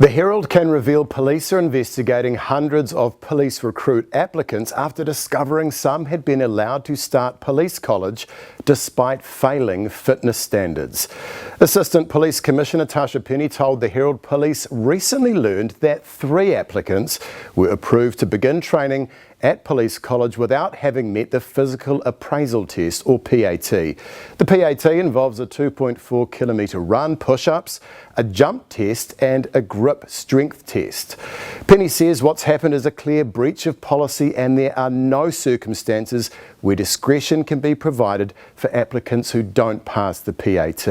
The Herald can reveal police are investigating hundreds of police recruit applicants after discovering some had been allowed to start police college despite failing fitness standards. Assistant Police Commissioner Tasha Penny told the Herald police recently learned that 3 applicants were approved to begin training at police college without having met the physical appraisal test, or PAT. The PAT involves a 2.4 kilometre run, push-ups, a jump test and a grip strength test. Penny says what's happened is a clear breach of policy and there are no circumstances where discretion can be provided for applicants who don't pass the PAT.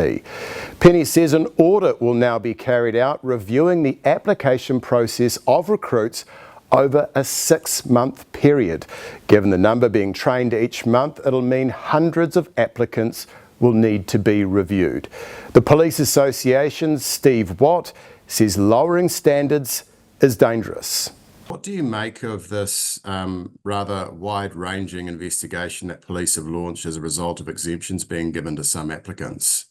Penny says an audit will now be carried out reviewing the application process of recruits over a 6-month period. Given the number being trained each month, it'll mean hundreds of applicants will need to be reviewed. The Police Association's Steve Watt says lowering standards is dangerous. What do you make of this rather wide-ranging investigation that police have launched as a result of exemptions being given to some applicants?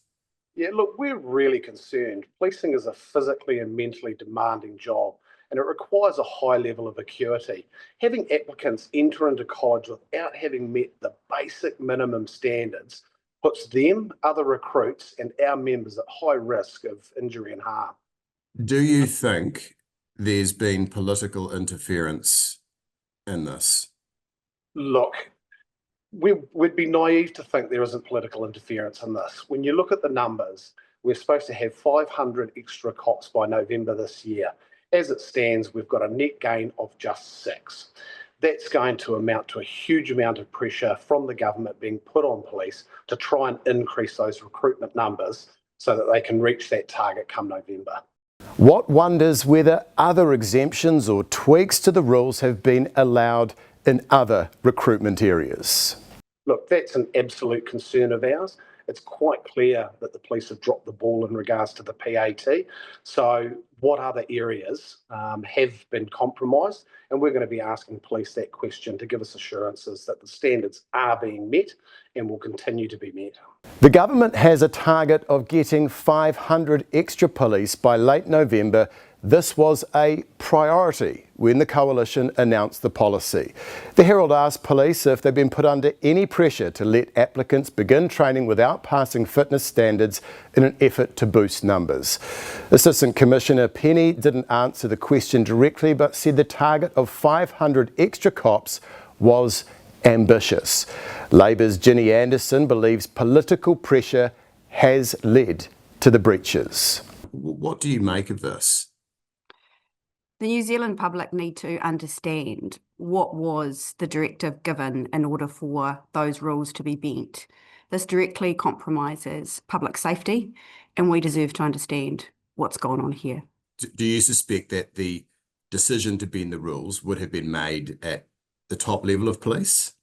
Yeah, look, we're really concerned. Policing is a physically and mentally demanding job, and it requires a high level of acuity. Having applicants enter into college without having met the basic minimum standards puts them, other recruits, and our members at high risk of injury and harm. Do you think there's been political interference in this? Look, we'd be naive to think there isn't political interference in this. When you look at the numbers, we're supposed to have 500 extra cops by November this year. As it stands, we've got a net gain of just 6. That's going to amount to a huge amount of pressure from the government being put on police to try and increase those recruitment numbers so that they can reach that target come November. Watt wonders whether other exemptions or tweaks to the rules have been allowed in other recruitment areas. Look, that's an absolute concern of ours. It's quite clear that the police have dropped the ball in regards to the PAT. So what other areas have been compromised? And we're going to be asking police that question to give us assurances that the standards are being met and will continue to be met. The government has a target of getting 500 extra police by late November. This was a priority when the coalition announced the policy. The Herald asked police if they've been put under any pressure to let applicants begin training without passing fitness standards in an effort to boost numbers. Assistant Commissioner Penny didn't answer the question directly but said the target of 500 extra cops was ambitious. Labour's Ginny Anderson believes political pressure has led to the breaches. What do you make of this? The New Zealand public need to understand what was the directive given in order for those rules to be bent. This directly compromises public safety, and we deserve to understand what's gone on here. Do you suspect that the decision to bend the rules would have been made at the top level of police?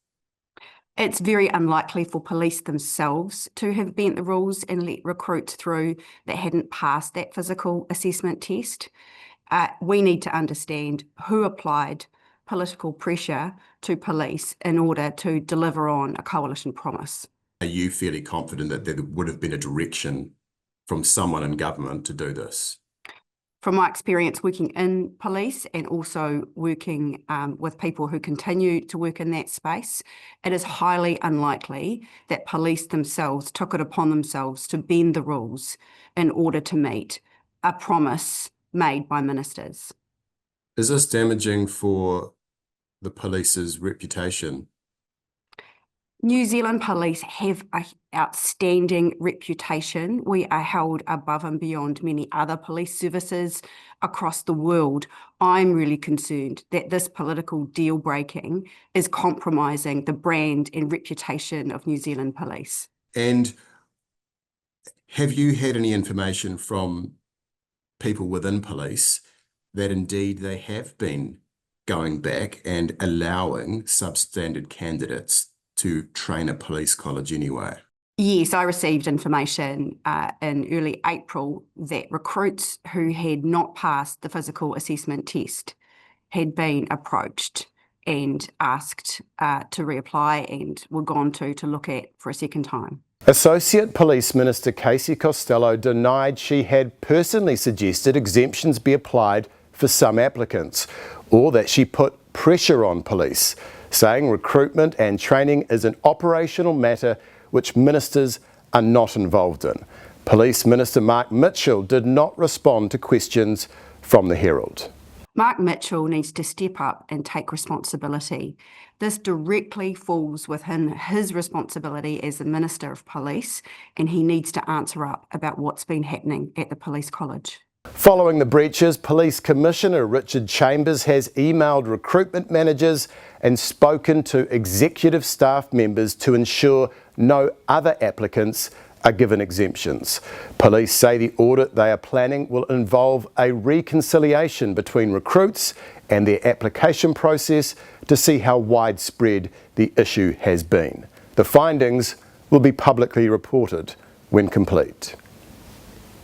It's very unlikely for police themselves to have bent the rules and let recruits through that hadn't passed that physical assessment test. We need to understand who applied political pressure to police in order to deliver on a coalition promise. Are you fairly confident that there would have been a direction from someone in government to do this? From my experience working in police and also working with people who continue to work in that space, it is highly unlikely that police themselves took it upon themselves to bend the rules in order to meet a promise made by ministers. Is this damaging for the police's reputation? New Zealand police have an outstanding reputation. We are held above and beyond many other police services across the world. I'm really concerned that this political deal breaking is compromising the brand and reputation of New Zealand police. And have you had any information from people within police that indeed they have been going back and allowing substandard candidates to train at police college anyway? Yes, I received information in early April that recruits who had not passed the physical assessment test had been approached and asked to reapply and were gone to look at for a second time. Associate Police Minister Casey Costello denied she had personally suggested exemptions be applied for some applicants, or that she put pressure on police, saying recruitment and training is an operational matter which ministers are not involved in. Police Minister Mark Mitchell did not respond to questions from the Herald. Mark Mitchell needs to step up and take responsibility. This directly falls within his responsibility as the Minister of Police, and he needs to answer up about what's been happening at the Police College. Following the breaches, Police Commissioner Richard Chambers has emailed recruitment managers and spoken to executive staff members to ensure no other applicants are given exemptions. Police say the audit they are planning will involve a reconciliation between recruits and their application process to see how widespread the issue has been. The findings will be publicly reported when complete.